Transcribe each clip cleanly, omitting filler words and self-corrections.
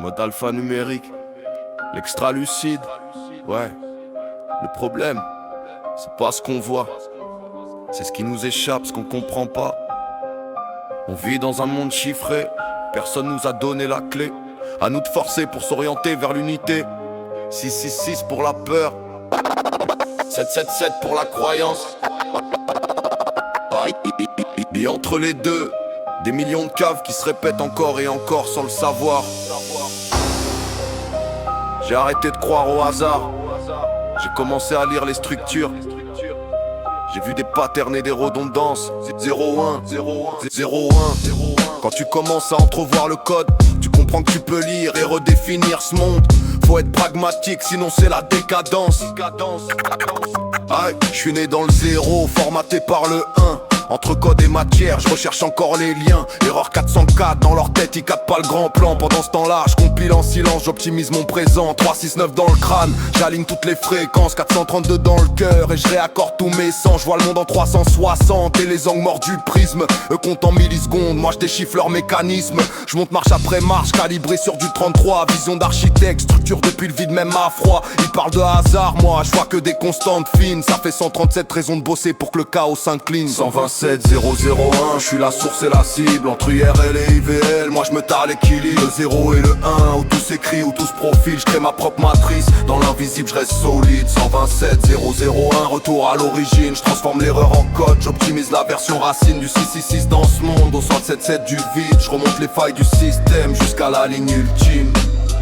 Mode alpha numérique, l'extra lucide. Ouais, le problème, c'est pas ce qu'on voit, c'est ce qui nous échappe, ce qu'on comprend pas. On vit dans un monde chiffré, personne nous a donné la clé. À nous de forcer pour s'orienter vers l'unité. 666 pour la peur, 777 pour la croyance. Et entre les deux, des millions de caves qui se répètent encore et encore sans le savoir. J'ai arrêté de croire au hasard. J'ai commencé à lire les structures. J'ai vu des patterns et des redondances. 0-1, 0-1. Quand tu commences à entrevoir le code, tu comprends que tu peux lire et redéfinir ce monde. Faut être pragmatique, sinon c'est la décadence. Aïe, je suis né dans le zéro, formaté par le 1. Entre code et matière, je recherche encore les liens. Erreur 404, dans leur tête, ils captent pas le grand plan. Pendant ce temps-là, je compile en silence, j'optimise mon présent. 369 dans le crâne, j'aligne toutes les fréquences. 432 dans le cœur et je réaccorde tous mes sens. Je vois le monde en 360 et les angles morts du prisme. Eux comptent en millisecondes, moi je déchiffre leur mécanisme. Je monte marche après marche, calibré sur du 33. Vision d'architecte, structure depuis le vide même à froid. Ils parlent de hasard, moi je vois que des constantes fines. Ça fait 137 raisons de bosser pour que le chaos s'incline. 127 001, je suis la source et la cible. Entre IRL et IVL, moi je me tare l'équilibre. Le 0 et le 1, où tout s'écrit, où tout se profile. Je crée ma propre matrice, dans l'invisible je reste solide. 127 001, retour à l'origine. Je transforme l'erreur en code, j'optimise la version racine du 666 dans ce monde. Au 177 du vide, je remonte les failles du système jusqu'à la ligne ultime.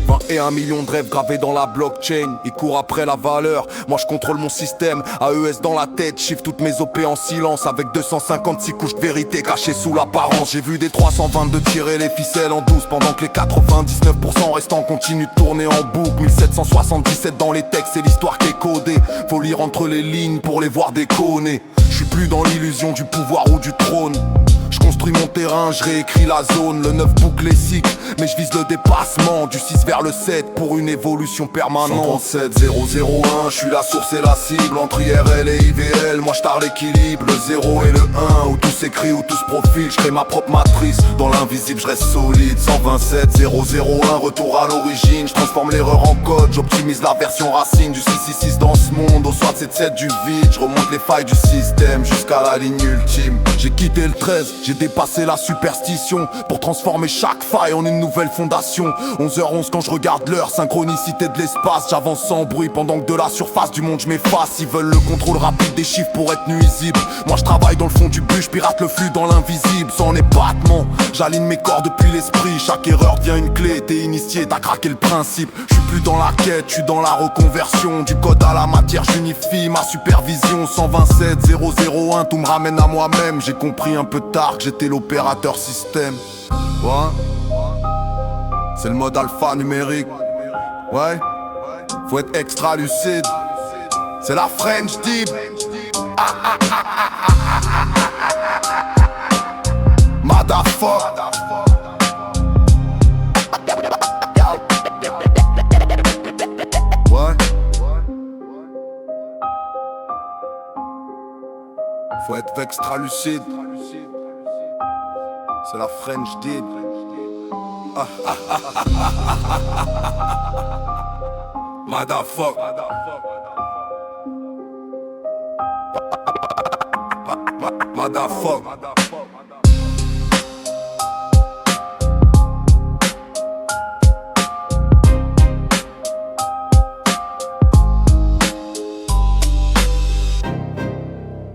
21 millions de rêves gravés dans la blockchain. Ils courent après la valeur, moi je contrôle mon système. AES dans la tête, chiffre toutes mes OP en silence. Avec 256 couches de vérité cachées sous l'apparence. J'ai vu des 322 tirer les ficelles en douce, pendant que les 99% restants continuent de tourner en boucle. 1777 dans les textes, c'est l'histoire qui est codée. Faut lire entre les lignes pour les voir déconner. Je suis plus dans l'illusion du pouvoir ou du trône. Je construis mon terrain, je réécris la zone. Le 9 boucle les cycles, mais je vise le dépassement. Du 6 vers le 7 pour une évolution permanente. 137 001, je suis la source et la cible. Entre IRL et IVL, moi je tare l'équilibre. Le 0 et le 1, où tout s'écrit, où tout se profile. Je crée ma propre matrice, dans l'invisible je reste solide. 127 001, retour à l'origine. Je transforme l'erreur en code, j'optimise la version racine du 666 dans ce monde. Au 77 du vide, je remonte les failles du système jusqu'à la ligne ultime. J'ai quitté le 13, j'ai dépassé la superstition pour transformer chaque faille en une nouvelle fondation. 11h11 quand je regarde l'heure, synchronicité de l'espace. J'avance sans bruit pendant que de la surface du monde je m'efface. Ils veulent le contrôle rapide des chiffres pour être nuisible. Moi je travaille dans le fond du but, je pirate le flux dans l'invisible. Sans épatement, j'aligne mes corps depuis l'esprit. Chaque erreur devient une clé, t'es initié, t'as craqué le principe. Je suis plus dans la quête, je suis dans la reconversion. Du code à la matière, j'unifie ma supervision. 127 001, tout me ramène à moi-même. J'ai compris un peu tard que j'étais l'opérateur système. Ouais, c'est le mode alpha numérique. Ouais, faut être extra lucide. C'est la French Deep. Motherfucker. Ouais, faut être extra lucide. C'est la French Deep. Motherfucker. Motherfucker.